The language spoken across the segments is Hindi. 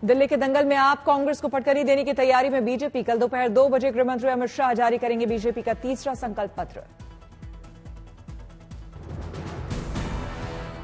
दिल्ली के दंगल में आप कांग्रेस को फटकरी देने की तैयारी में बीजेपी। कल दोपहर 2 बजे गृह मंत्री अमित शाह जारी करेंगे बीजेपी का तीसरा संकल्प पत्र।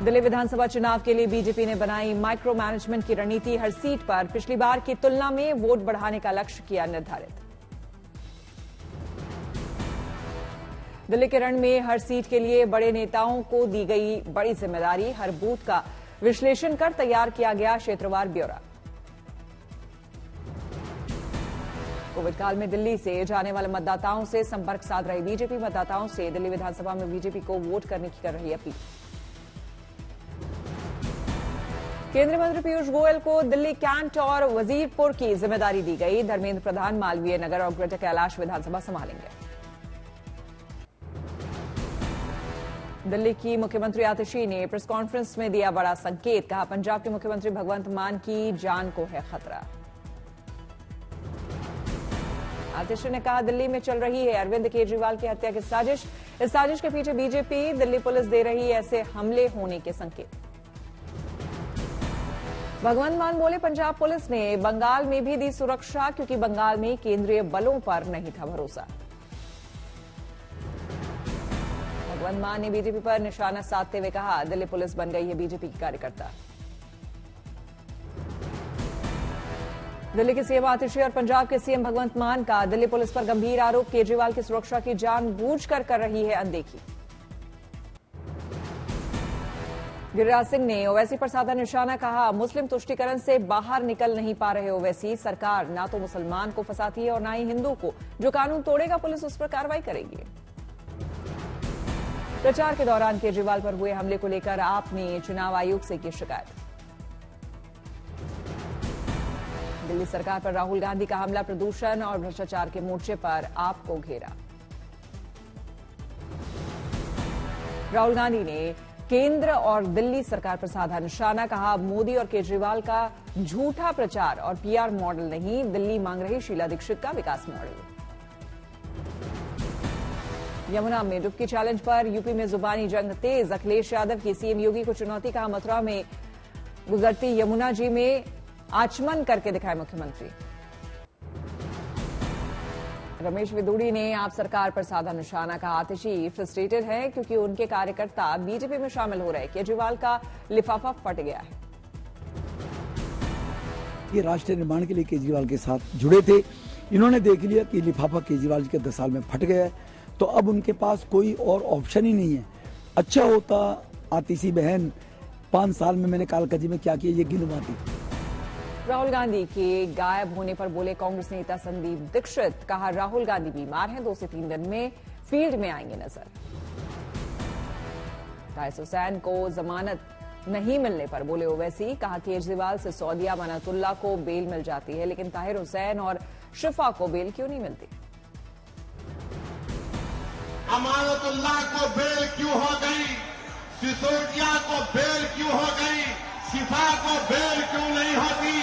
दिल्ली विधानसभा चुनाव के लिए बीजेपी ने बनाई माइक्रो मैनेजमेंट की रणनीति। हर सीट पर पिछली बार की तुलना में वोट बढ़ाने का लक्ष्य किया निर्धारित। दिल्ली के रण में हर सीट के लिए बड़े नेताओं को दी गई बड़ी जिम्मेदारी। हर बूथ का विश्लेषण कर तैयार किया गया क्षेत्रवार ब्यौरा। कोविड काल में दिल्ली से जाने वाले मतदाताओं से संपर्क साध रही बीजेपी। मतदाताओं से दिल्ली विधानसभा में बीजेपी को वोट करने की कर रही अपील। केंद्रीय मंत्री पीयूष गोयल को दिल्ली कैंट और वजीरपुर की जिम्मेदारी दी गई। धर्मेंद्र प्रधान मालवीय नगर और ग्रेटर कैलाश विधानसभा संभालेंगे। दिल्ली की मुख्यमंत्री आतिशी ने प्रेस कॉन्फ्रेंस में दिया बड़ा संकेत। कहा, पंजाब के मुख्यमंत्री भगवंत मान की जान को है खतरा। आतिशी ने कहा, दिल्ली में चल रही है अरविंद केजरीवाल की हत्या की साजिश। इस साजिश के पीछे बीजेपी, दिल्ली पुलिस दे रही है ऐसे हमले होने के संकेत। भगवंत मान बोले, पंजाब पुलिस ने बंगाल में भी दी सुरक्षा क्योंकि बंगाल में केंद्रीय बलों पर नहीं था भरोसा। भगवंत मान ने बीजेपी पर निशाना साधते हुए कहा, दिल्ली पुलिस बन गई है बीजेपी की कार्यकर्ता। दिल्ली के सीएम आतिशी और पंजाब के सीएम भगवंत मान का दिल्ली पुलिस पर गंभीर आरोप। केजरीवाल की सुरक्षा की जानबूझकर कर रही है अनदेखी। गिरिराज सिंह ने ओवैसी पर साधा निशाना। कहा, मुस्लिम तुष्टीकरण से बाहर निकल नहीं पा रहे ओवैसी। सरकार ना तो मुसलमान को फंसाती है और ना ही हिंदू को। जो कानून तोड़ेगा पुलिस उस पर कार्रवाई करेगी। प्रचार के दौरान केजरीवाल पर हुए हमले को लेकर आप ने चुनाव आयोग से की शिकायत। दिल्ली सरकार पर राहुल गांधी का हमला। प्रदूषण और भ्रष्टाचार के मोर्चे पर आपको घेरा। राहुल गांधी ने केंद्र और दिल्ली सरकार पर साधा निशाना। कहा, मोदी और केजरीवाल का झूठा प्रचार और पीआर मॉडल नहीं, दिल्ली मांग रही शीला दीक्षित का विकास मॉडल। यमुना में डुबकी चैलेंज पर यूपी में जुबानी जंग तेज। अखिलेश यादव की सीएम योगी को चुनौती। कहा, मथुरा में गुजरती यमुना जी में आचमन करके दिखाए मुख्यमंत्री। रमेश विदुड़ी ने आप सरकार पर साधा निशाना। कहा, आतिशी फ्रस्ट्रेटेड है क्योंकि उनके कार्यकर्ता बीजेपी में शामिल हो रहे। केजरीवाल का लिफाफा फट गया है। ये राष्ट्र निर्माण के लिए केजरीवाल के साथ जुड़े थे। इन्होंने देख लिया कि लिफाफा केजरीवाल जी के 10 साल में फट गया है, तो अब उनके पास कोई और ऑप्शन ही नहीं है। अच्छा होता आतिशी बहन 5 साल में मैंने कालकाजी में क्या किया ये गिनवाती। राहुल गांधी के गायब होने पर बोले कांग्रेस नेता संदीप दीक्षित। कहा, राहुल गांधी बीमार हैं, 2 से 3 दिन में फील्ड में आएंगे नजर। ताहिर हुसैन को जमानत नहीं मिलने पर बोले ओवैसी। कहा, केजरीवाल से सौदिया अमानतुल्लाह को बेल मिल जाती है लेकिन ताहिर हुसैन और शिफा को बेल क्यों नहीं मिलती। अमानतुल्लाह को बेल क्यों हो गई, सिसोदिया को बेल क्यों हो गई, शिफा को बेल क्यों नहीं होती।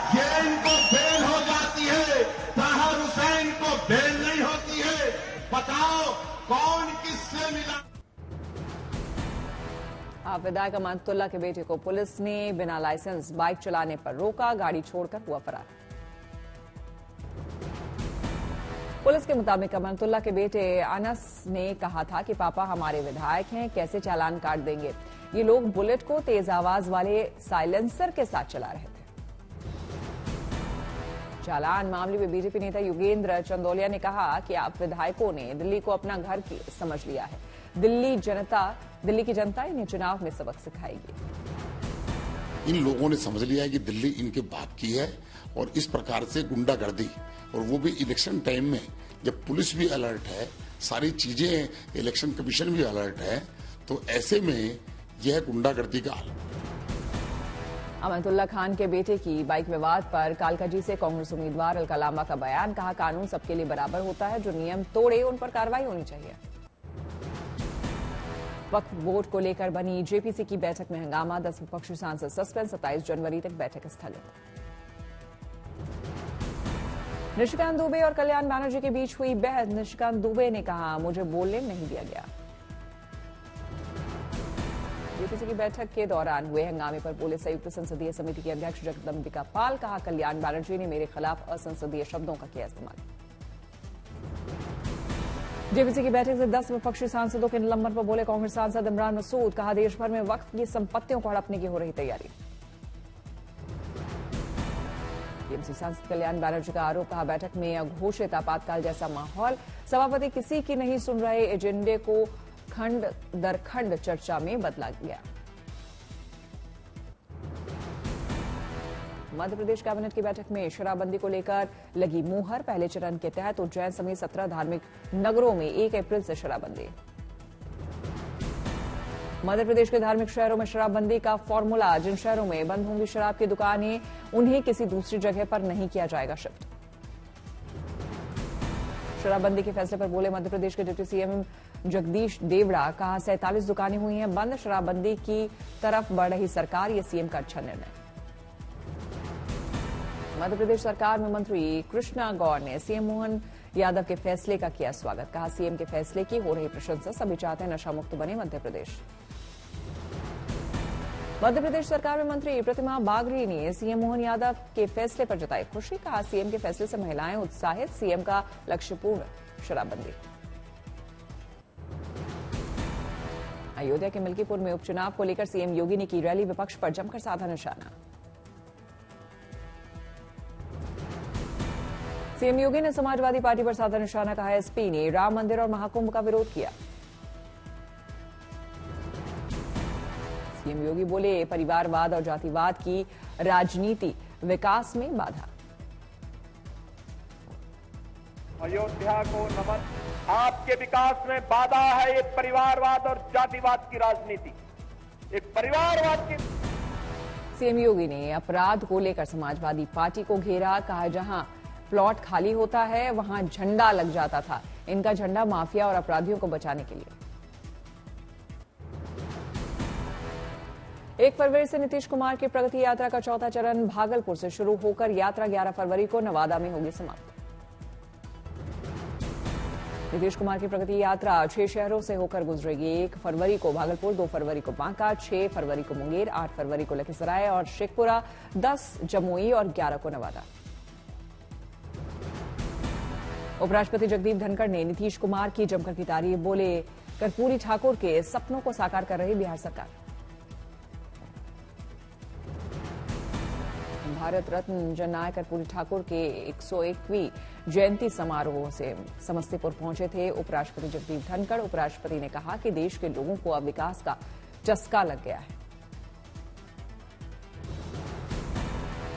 जैन को बेल हो जाती है, ताहिर हुसैन को बेल नहीं होती है। बताओ कौन किससे मिला। आप विधायक अमानतुल्लाह के बेटे को पुलिस ने बिना लाइसेंस बाइक चलाने पर रोका। गाड़ी छोड़कर हुआ फरार। पुलिस के मुताबिक अमानतुल्लाह के बेटे अनस ने कहा था कि पापा हमारे विधायक हैं, कैसे चालान काट देंगे। ये लोग बुलेट को तेज आवाज वाले साइलेंसर के साथ चला रहे थे। चालान मामले में बीजेपी नेता योगेंद्र चंदोलिया ने कहा कि आप विधायकों ने दिल्ली को अपना घर समझ लिया है। दिल्ली की जनता इन्हें चुनाव में सबक सिखाएगी। इन लोगों ने समझ लिया है कि दिल्ली इनके बाप की है और इस प्रकार से गुंडागर्दी, और वो भी इलेक्शन टाइम में जब पुलिस भी अलर्ट है, सारी चीजें, इलेक्शन कमीशन भी अलर्ट है, तो ऐसे में यह गुंडागर्दी का हाल। अमानतुल्लाह खान के बेटे की बाइक विवाद पर कालकाजी से कांग्रेस उम्मीदवार अलकलामा का बयान। कहा, कानून सबके लिए बराबर होता है, जो नियम तोड़े उन पर कार्रवाई होनी चाहिए। वक्फ बोर्ड को लेकर बनी जेपीसी की बैठक में हंगामा। 10 विपक्षी सांसद सस्पेंड। 27 जनवरी तक बैठक स्थगित। निशिकांत दुबे और कल्याण बैनर्जी के बीच हुई बहस। निशिकांत दुबे ने कहा, मुझे बोलने नहीं दिया गया। जेपीसी की बैठक के दौरान हुए हंगामे पर बोले संयुक्त संसदीय समिति के अध्यक्ष जगदम्बिका पाल। कहा, कल्याण बनर्जी ने मेरे खिलाफ असंसदीय शब्दों का किया इस्तेमाल। जेपीसी की बैठक से 10 विपक्षी सांसदों के निलंबन पर बोले कांग्रेस सांसद इमरान मसूद। कहा, देश भर में वक्फ की संपत्तियों को हड़पने की हो रही तैयारी। टीएमसी सांसद कल्याण बनर्जी का आरोप। कहा, बैठक में अघोषित आपातकाल जैसा माहौल। सभापति किसी की नहीं सुन रहे। एजेंडे को खंड दर खंड चर्चा में बदला गया। मध्य प्रदेश कैबिनेट की बैठक में शराबबंदी को लेकर लगी मुहर। पहले चरण के तहत उज्जैन समेत 17 धार्मिक नगरों में 1 अप्रैल से शराबबंदी। मध्य प्रदेश के धार्मिक शहरों में शराबबंदी का फॉर्मूला। जिन शहरों में बंद होंगी शराब की दुकानें, उन्हें किसी दूसरी जगह पर नहीं किया जाएगा शिफ्ट। शराबबंदी के फैसले पर बोले मध्य प्रदेश के डिप्टी सीएम जगदीश देवड़ा। कहा, 47 दुकानें हुई हैं बंद। शराबबंदी की तरफ बढ़ रही सरकार, ये सीएम का अच्छा निर्णय। मध्य प्रदेश सरकार में मंत्री कृष्णा गौर ने सीएम मोहन यादव के फैसले का किया स्वागत। कहा, सीएम के फैसले की हो रही प्रशंसा। सभी चाहते हैं नशा मुक्त बने मध्य प्रदेश। मध्य प्रदेश सरकार में मंत्री प्रतिमा बागरी ने सीएम मोहन यादव के फैसले पर जताई खुशी। कहा, सीएम के फैसले से महिलाएं उत्साहित। सीएम का लक्ष्य पूर्ण शराबबंदी। अयोध्या के मिल्कीपुर में उपचुनाव को लेकर सीएम योगी ने की रैली। विपक्ष पर जमकर साधा निशाना। सीएम योगी ने समाजवादी पार्टी पर साधा निशाना। कहा, एसपी ने राम मंदिर और महाकुंभ का विरोध किया। सीएम योगी बोले, परिवारवाद और जातिवाद की राजनीति विकास में बाधा। अयोध्या को नमन। आपके विकास में बाधा है ये परिवारवाद और जातिवाद की राजनीति। एक परिवारवाद की। सीएम योगी ने अपराध को लेकर समाजवादी पार्टी को घेरा। कहा, जहां प्लॉट खाली होता है वहां झंडा लग जाता था। इनका झंडा माफिया और अपराधियों को बचाने के लिए। 1 फरवरी से नीतीश कुमार की प्रगति यात्रा का चौथा चरण भागलपुर से शुरू होकर यात्रा 11 फरवरी को नवादा में होगी समाप्त। नीतीश कुमार की प्रगति यात्रा 6 शहरों से होकर गुजरेगी। 1 फरवरी को भागलपुर, 2 फरवरी को बांका, 6 फरवरी को मुंगेर, 8 फरवरी को लखीसराय और शेखपुरा, 10 जमुई और 11 को नवादा। उपराष्ट्रपति जगदीप धनखड़ ने नीतीश कुमार की जमकर की तारीफ। बोले, कर्पूरी ठाकुर के सपनों को साकार कर रही बिहार सरकार। भारत रत्न जननायक कर्पूरी ठाकुर के 101वीं जयंती समारोह से समस्तीपुर पहुंचे थे उपराष्ट्रपति जगदीप धनखड़। उपराष्ट्रपति ने कहा कि देश के लोगों को अब विकास का चस्का लग गया है।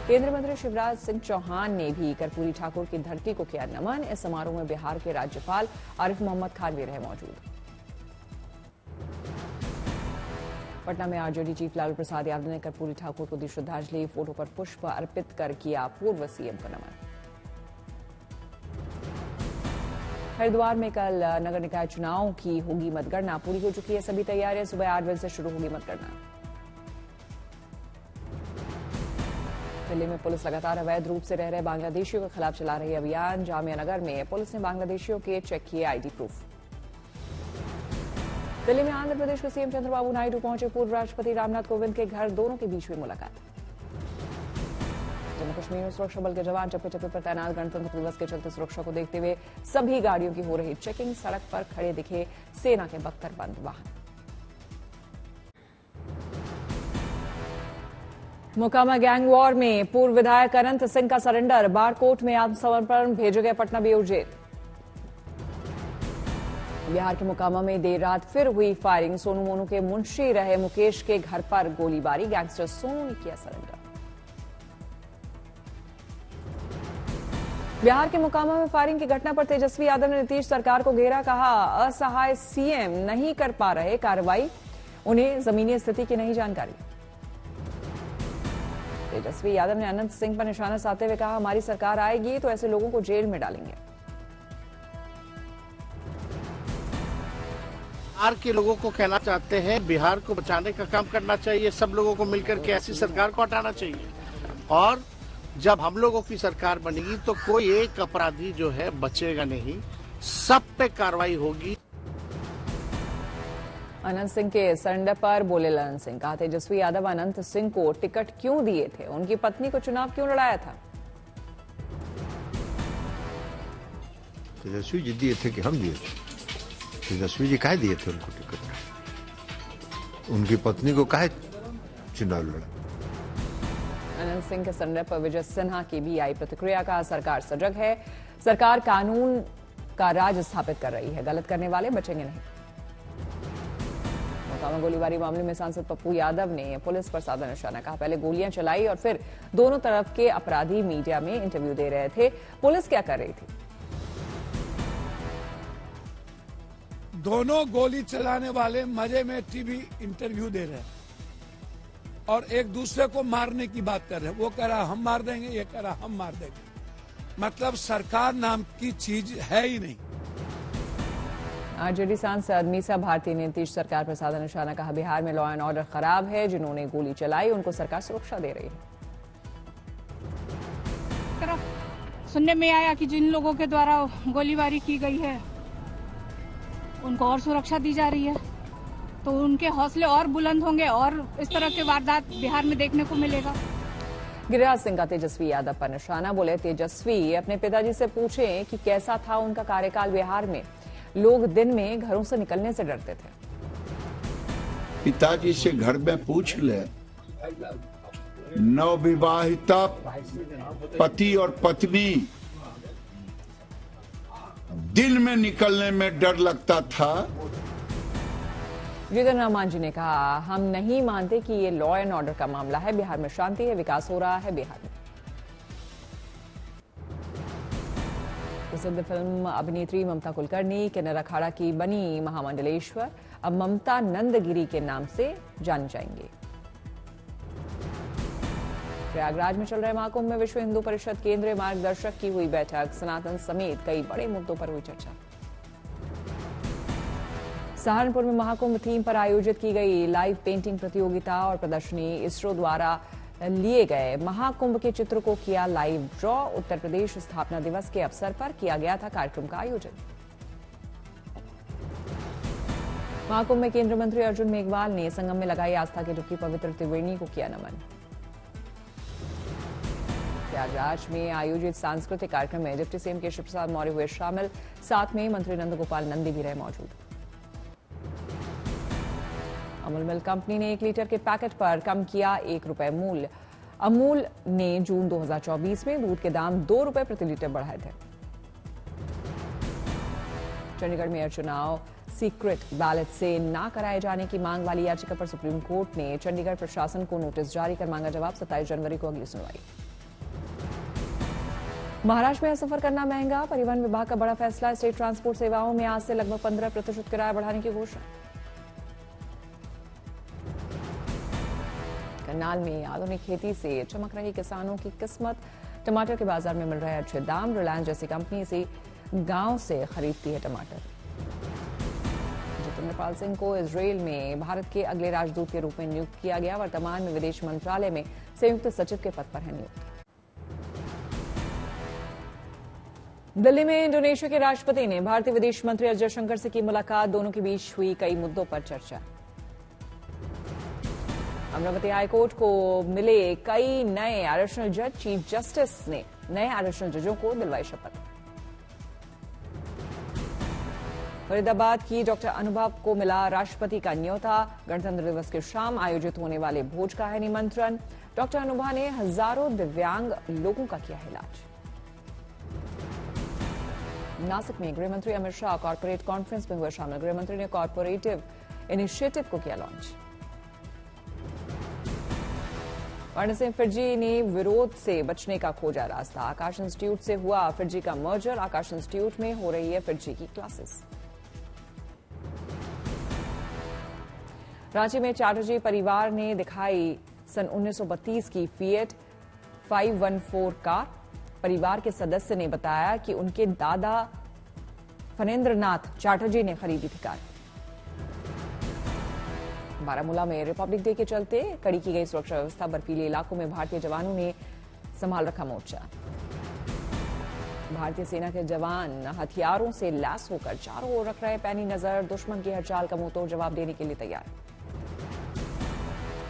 केंद्रीय मंत्री शिवराज सिंह चौहान ने भी कर्पूरी ठाकुर की धरती को किया नमन। इस समारोह में बिहार के राज्यपाल आरिफ मोहम्मद खान भी रहे मौजूद। पटना में आरजेडी चीफ लालू प्रसाद यादव ने कर्पूरी ठाकुर को दी श्रद्धांजलि। फोटो पर पुष्प अर्पित कर किया पूर्व सीएम को नमन। हरिद्वार में कल नगर निकाय चुनाव की होगी मतगणना। पूरी हो चुकी है सभी तैयारियां। सुबह 8 बजे से शुरू होगी मतगणना। दिल्ली में पुलिस लगातार अवैध रूप से रह रहे बांग्लादेशियों के खिलाफ चला रही अभियान। जामिया नगर में पुलिस ने बांग्लादेशियों के चेक किए आईडी प्रूफ। दिल्ली में आंध्र प्रदेश के सीएम चंद्रबाबू नायडू पहुंचे पूर्व राष्ट्रपति रामनाथ कोविंद के घर। दोनों के बीच हुई मुलाकात। जम्मू कश्मीर में सुरक्षा बल के जवान चप्पे चप्पे पर तैनात। गणतंत्र दिवस के चलते सुरक्षा को देखते हुए सभी गाड़ियों की हो रही चेकिंग। सड़क पर खड़े दिखे सेना के 72 बंद वाहन। मोकामा गैंग वॉर में पूर्व विधायक अनंत सिंह का सरेंडर। बारकोट में आत्मसमर्पण, भेजे गए पटना बेऊर जेल। बिहार के मोकामा में देर रात फिर हुई फायरिंग। सोनू मोनू के मुंशी रहे मुकेश के घर पर गोलीबारी। गैंगस्टर सोनू ने किया सरेंडर। बिहार के मोकामा में फायरिंग की घटना पर तेजस्वी यादव ने नीतीश सरकार को घेरा। कहा, असहाय सीएम नहीं कर पा रहे कार्रवाई, उन्हें जमीनी स्थिति की नहीं जानकारी। तेजस्वी यादव ने अनंत सिंह पर निशाना साधते हुए कहा, हमारी सरकार आएगी तो ऐसे लोगों को जेल में डालेंगे। बिहार के लोगों को कहना चाहते हैं, बिहार को बचाने का काम करना चाहिए। सब लोगों को मिलकर के ऐसी सरकार को हटाना चाहिए। और जब हम लोगों की सरकार बनेगी तो कोई एक अपराधी जो है बचेगा नहीं, सब पे कार्रवाई होगी। अनंत सिंह के सरेंडर पर बोले ललन सिंह, कहा तेजस्वी यादव अनंत सिंह को टिकट क्यों दिए थे, उनकी पत्नी को चुनाव क्यों लड़ाया था। तेजस्वी जी दिए थे कि हम दिए थे? तेजस्वी जी काहे दिए थे उनको टिकट? उनकी पत्नी को काहे चुनाव लड़ा? अनंत सिंह के सरेंडर पर विजय सिन्हा की भी आई प्रतिक्रिया, का सरकार सजग है, सरकार कानून का राज स्थापित कर रही है, गलत करने वाले बचेंगे नहीं। मोकामा गोलीबारी मामले में सांसद पप्पू यादव ने पुलिस पर साधा निशाना, कहा पहले गोलियां चलाई और फिर दोनों तरफ के अपराधी मीडिया में इंटरव्यू दे रहे थे, पुलिस क्या कर रही थी। दोनों गोली चलाने वाले मजे में टीवी इंटरव्यू दे रहे हैं और एक दूसरे को मारने की बात कर रहे हैं। वो कह रहा हम मार देंगे, ये कह रहा हम मार देंगे। मतलब सरकार नाम की चीज है ही नहीं। आरजेडी सांसद मीसा भारती ने नीतीश सरकार पर साधा निशाना, कहा बिहार में लॉ एंड ऑर्डर खराब है, जिन्होंने गोली चलाई उनको सरकार सुरक्षा दे रही है। सुनने में आया कि जिन लोगों के द्वारा गोलीबारी की गई है उनको और सुरक्षा दी जा रही है, तो उनके हौसले और बुलंद होंगे और इस तरह के वारदात बिहार में देखने को मिलेगा। गिरिराज सिंह का तेजस्वी यादव पर निशाना, बोले तेजस्वी अपने पिताजी से पूछें कि कैसा था उनका कार्यकाल बिहार में, लोग दिन में घरों से निकलने से डरते थे। पिताजी से घर में पूछ ले, नवविवाहिता पति और पत्नी दिन में निकलने में डर लगता था। जीतन राम मांझी ने कहा हम नहीं मानते कि ये लॉ एंड ऑर्डर का मामला है, बिहार में शांति है, विकास हो रहा है बिहार में। प्रसिद्ध फिल्म अभिनेत्री ममता कुलकर्णी किन्नर अखाड़ा की बनी महामंडलेश्वर, अब ममता नंदगिरी के नाम से जानी जाएंगी। प्रयागराज में चल रहे महाकुंभ में विश्व हिंदू परिषद केंद्रीय मार्गदर्शक की हुई बैठक, सनातन समेत कई बड़े मुद्दों पर हुई चर्चा। सहारनपुर में महाकुंभ थीम पर आयोजित की गई लाइव पेंटिंग प्रतियोगिता और प्रदर्शनी, इसरो द्वारा लिए गए महाकुंभ के चित्र को किया लाइव ड्रॉ। उत्तर प्रदेश स्थापना दिवस के अवसर पर किया गया था कार्यक्रम का आयोजन। महाकुंभ में केंद्रीय मंत्री अर्जुन मेघवाल ने संगम में लगाई आस्था की डुबकी, पवित्र त्रिवेणी को किया नमन। प्रयागराज में आयोजित सांस्कृतिक कार्यक्रम में डिप्टी सीएम केशव प्रसाद मौर्य हुए शामिल, साथ में मंत्री नंदगोपाल नंदी भी रहे मौजूद। अमूल मिल्क कंपनी ने 1 लीटर के पैकेट पर कम किया ₹1 मूल्य। अमूल ने जून 2024 में दूध के दाम ₹2 प्रति लीटर बढ़ाए थे। चंडीगढ़ मेयर चुनाव सीक्रेट बैलेट से ना कराए जाने की मांग वाली याचिका पर सुप्रीम कोर्ट ने चंडीगढ़ प्रशासन को नोटिस जारी कर मांगा जवाब, 27 जनवरी को अगली सुनवाई। महाराष्ट्र में सफर करना महंगा, परिवहन विभाग का बड़ा फैसला, स्टेट ट्रांसपोर्ट सेवाओं में आज से लगभग 15% किराया बढ़ाने की घोषणा। करनाल में आधुनिक खेती से चमक रही किसानों की किस्मत, टमाटर के बाजार में मिल रहे अच्छे दाम, रिलायंस जैसी कंपनी से गांव से खरीदती है टमाटर। जितेंद्र पाल सिंह को इजरायल में भारत के अगले राजदूत के रूप में नियुक्त किया गया, वर्तमान में विदेश मंत्रालय में संयुक्त सचिव के पद पर है नियुक्त। दिल्ली में इंडोनेशिया के राष्ट्रपति ने भारतीय विदेश मंत्री एस जयशंकर से की मुलाकात, दोनों के बीच हुई कई मुद्दों पर चर्चा। अमरावती हाईकोर्ट को मिले कई नए एडिशनल जज, चीफ जस्टिस ने नए एडिशनल जजों को दिलवाई शपथ। फरीदाबाद की डॉक्टर अनुभव को मिला राष्ट्रपति का न्योता, गणतंत्र दिवस की शाम आयोजित होने वाले भोज का है निमंत्रण। डॉक्टर अनुभव ने हजारों दिव्यांग लोगों का किया इलाज। नासिक में गृहमंत्री अमित शाह कॉर्पोरेट कॉन्फ्रेंस में हुए शामिल, गृहमंत्री ने कॉर्पोरेटिव इनिशिएटिव को किया लॉन्च। वर्ण सिंह फिरजी ने विरोध से बचने का खोजा रास्ता, आकाश इंस्टीट्यूट से हुआ फिरजी का मर्जर, आकाश इंस्टीट्यूट में हो रही है फिरजी की क्लासेस। रांची में चैटर्जी परिवार ने दिखाई सन 1932 की फिएट 514 कार। परिवार के सदस्य ने बताया कि उनके दादा फनेंद्र नाथ चैटर्जी ने खरीदी थी कार। बारामूला में रिपब्लिक डे के चलते कड़ी की गई सुरक्षा व्यवस्था, बर्फीले इलाकों में भारतीय जवानों ने संभाल रखा मोर्चा। भारतीय सेना के जवान हथियारों से लैस होकर चारों ओर रख रहे पैनी नजर, दुश्मन की हर चाल का मुंहतोड़ जवाब देने के लिए तैयार।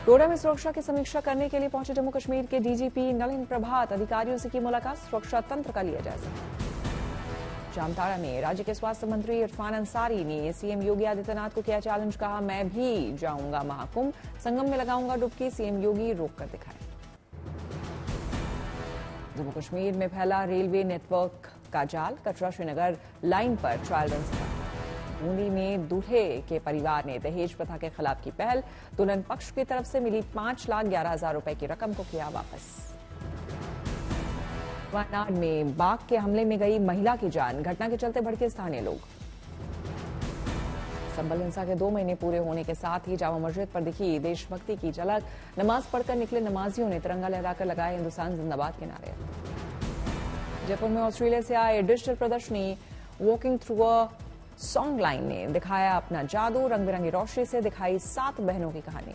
डोडा में सुरक्षा की समीक्षा करने के लिए पहुंचे जम्मू कश्मीर के डीजीपी नलिन प्रभात, अधिकारियों से की मुलाकात, सुरक्षा तंत्र का लिया जायजा। जामताड़ा में राज्य के स्वास्थ्य मंत्री इरफान अंसारी ने सीएम योगी आदित्यनाथ को किया चैलेंज, कहा मैं भी जाऊंगा महाकुंभ, संगम में लगाऊंगा डुबकी, सीएम योगी रोक कर दिखाए। जम्मू कश्मीर में फैला रेलवे नेटवर्क का जाल, कटरा श्रीनगर लाइन पर ट्रायल रन से बूंदी में दूल्हे के परिवार ने दहेज प्रथा के खिलाफ की पहल, दुल्हन पक्ष की तरफ से मिली 5,11,000 रुपए की रकम को किया वापस। वायनाड में बाघ के हमले में गई महिला की जान, घटना के चलते भड़के स्थानीय लोग। संभल हिंसा के 2 महीने पूरे होने के साथ ही जामा मस्जिद पर दिखी देशभक्ति की झलक, नमाज पढ़कर निकले नमाजियों ने तिरंगा लहराकर लगाए हिंदुस्तान जिंदाबाद के नारे। जयपुर में ऑस्ट्रेलिया से आए डिजिटल प्रदर्शनी walking through a song line ने दिखाया अपना जादू, रंग बिरंगी रोशनी से दिखाई 7 बहनों की कहानी।